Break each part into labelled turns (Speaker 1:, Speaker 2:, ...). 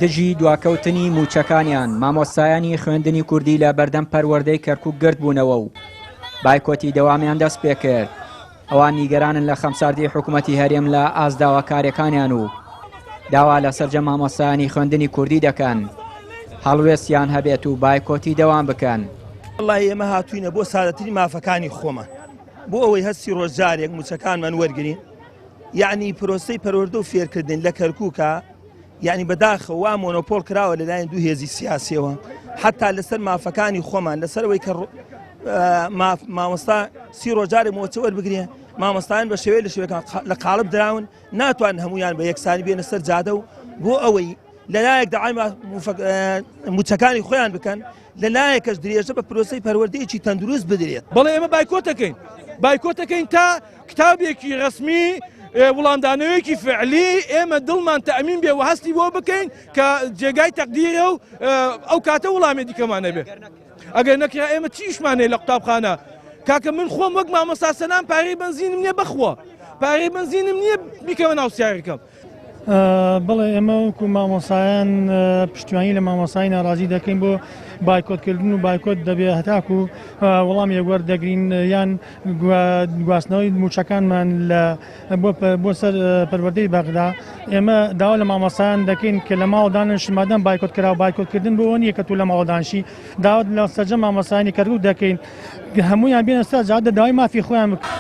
Speaker 1: دژی دواکەوتنی موچەکانیان مامۆستایانی خوێندنی کوردی لە بەردەم پەروەردەی کەرکووک گرت بوونەوە و بایکۆتی دەوامیان دەست پێ کرد. ئەوان نیگەرانن لە خەمساردی حکوومەتی هەرێم لە ئازداواکاریەکانیان و داوا لە سەرجە مامۆستایانی خوێندنی کوردی دەکەن هەڵوێستیان هەبێت و بایکۆتی دەوام بکەن.
Speaker 2: وەڵڵاهی ئێمە هاتووینە بۆ سادەترین مافەکانی خۆمان بۆ ئەوەی هەستی ڕۆژجارێک موچەکانمان وەرگرین، یعنی پرۆسەی پەروەردە و فێرکردن لە کەرکووکە یعنی بەداخەوە وا مۆنۆپۆل کراوە لەلایەن دوو هێزی سیاسیەوە حتا لەسەر مافەکانی خۆمان لەسەرەوەی کە مامۆستا سی ڕۆژجارێک مۆچە وەربگرێ مامۆستایان بە شێوەیە لە شێوەکان لە قاڵب دراون ناتوان هەمویان بە یەکسانی بێنە سەر جادە و بۆ ئەوەی لەلایەک داعای موچەکانی خۆیان بکەن لەلایەکەش درێژە بە پرۆسەی پەروەردەیەکی تەندروست بدرێت.
Speaker 3: بەڵێ ئێمە بایکۆتەکەین تا کتابێکی ڕسمی وڵامدانەوەیەکی فعلی ئێمە دڵمان تەئەمین بێ و هەستی بۆ بکەین کە جێگای تەقدیرە و ئەو کاتە وڵامی دیکەمانە بێ. ئەگەر نەکرا ئێمە چیشمانەیە لە قوتابخانە کاکە من خۆم وەک مامۆستا سەلام پارەی بەنزینم نییە بەخوا پارەی بەنزینم نییە بیکەوە ناو سیارەکەم.
Speaker 4: بڵێ ئێمە وەکو مامۆسایان پشتیوانی لە مامۆسای ناڕازی دەکەین بۆ بایکۆتکردن و بایکۆت دەبێت هەتاکو وەڵام یەکوەر دەگرین یان گواستنەوەی موچەکانمان بۆ سەر پەروەردەی بەغدا. ئێمە داوا لە مامۆسایان دەکەین کە لە ماوەدانش مادەم بایکۆت کرا و بایکۆتکردن بۆ نییە کە تو لە ماوەدانشی داوت لە سەرجە مامۆسایانی کەرکووک دەکەین هەمویان بێنە سەر جادە داوای مافی خۆیان بکەن.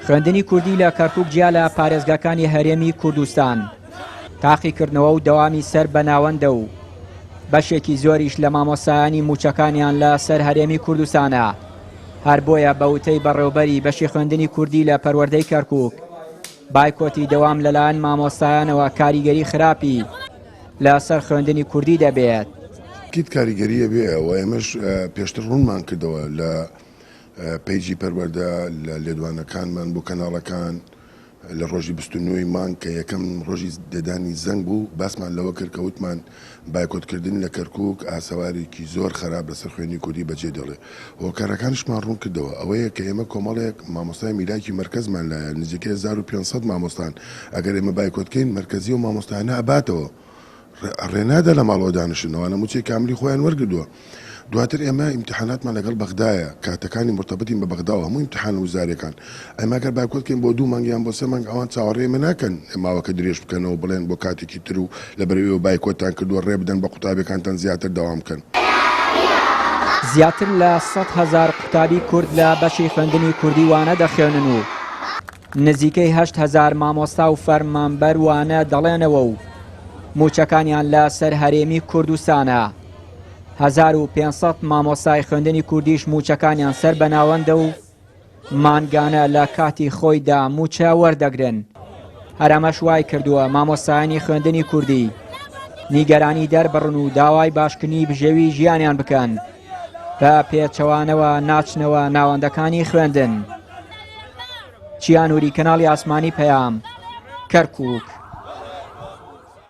Speaker 1: خوێندنی کوردی لە کەرکووک جیا لە پارێزگاکانی هەرێمی کوردستان تاقیکردنەوە و دەوامی سەر بە ناوەندە و بەشێکی زۆریش لە مامۆستایانی موچەکانیان لە سەر هەرێمی کوردستانە. هەر بۆیە بەوتەی بەڕێوەبەری بەشی خوێندنی کوردی لە پەروەردەی کەرکووک بایکۆتی دەوام لەلایەن مامۆستایانەوە کاریگەری خراپی لە سەر خوێندنی کوردی دەبێت.
Speaker 5: کیت کاریگەریە بێ و ئێمەش پێشتر ڕوونمان کردەوە لە پەیجی پەروەردە لە لێدوانەکانمان بۆ کەناڵەکان لە ڕۆژی 29 مان کە یەکەم ڕۆژی دەدانی زەنگ بوو باسمان لەوە کرد کە وتمان بایکۆتکردن لە کەرکووک ئاسەوارێکی زۆر خراپ لەسەر خوێنی کوردی بەجێ دەڵێ. هۆکارەکانشمان ڕوون کردەوە ئەوەیە کە ئێمە کۆمەڵێک مامۆستای میراکی مرکزمان لایە نزیکەی 1500 مامۆستان ئەگەر ئێمە بایکۆتکەین مرکزی و مامۆستایانە ئەباتەوە ڕێنادە لە ماڵەوە دانیشتنەوەوانە موچەی کاملی خۆیان وەرگردووە. دواتر ئێمە ئیمتحاناتمان لەگەڵ بەغدایە کاتەکانی مرتبطین بە بەغداوە هەموو ئیمتحان وزارەکان ئەماگەر بایکۆتکەین بۆ 2 مانگیان بۆ 3 مانگ ئەوان چاوەڕێمە ناکەن ماوەکە درێژ بکەنەوە بڵێن بۆ کاتێکی تر و لە بەرەوەی بایکۆتان کردووە ڕێ بدەن بە قوتابەکانتان زیاتر دەوام بکەن.
Speaker 1: زیاتر لە 100,000 قوتابی کورد لە بەشی خوێندنی کوردی وانە دەخوێنن و نزیکەی 8,000 مامۆستا و فەرمانبەر وانە دەڵێنەوە و موچەکانیان لە سەر هەرێمی کوردستانە. 1500 مامۆستای خوێندنی کوردیش موچەکانیان سەر بەناوەندە و مانگانە لە کاتی خۆیدا موچە وەردەگرن. هەرەمەش وای کردووە مامۆستایانی خوێندنی کوردی نیگەرانی دەربڕن و داوای باشکردنی بژێوی ژیانیان بکەن بە پێچەوانەوە ناچنەوە ناوەندەکانی خوێندن. چیانوری کەناڵی ئاسمانی پەیام کەرکووک.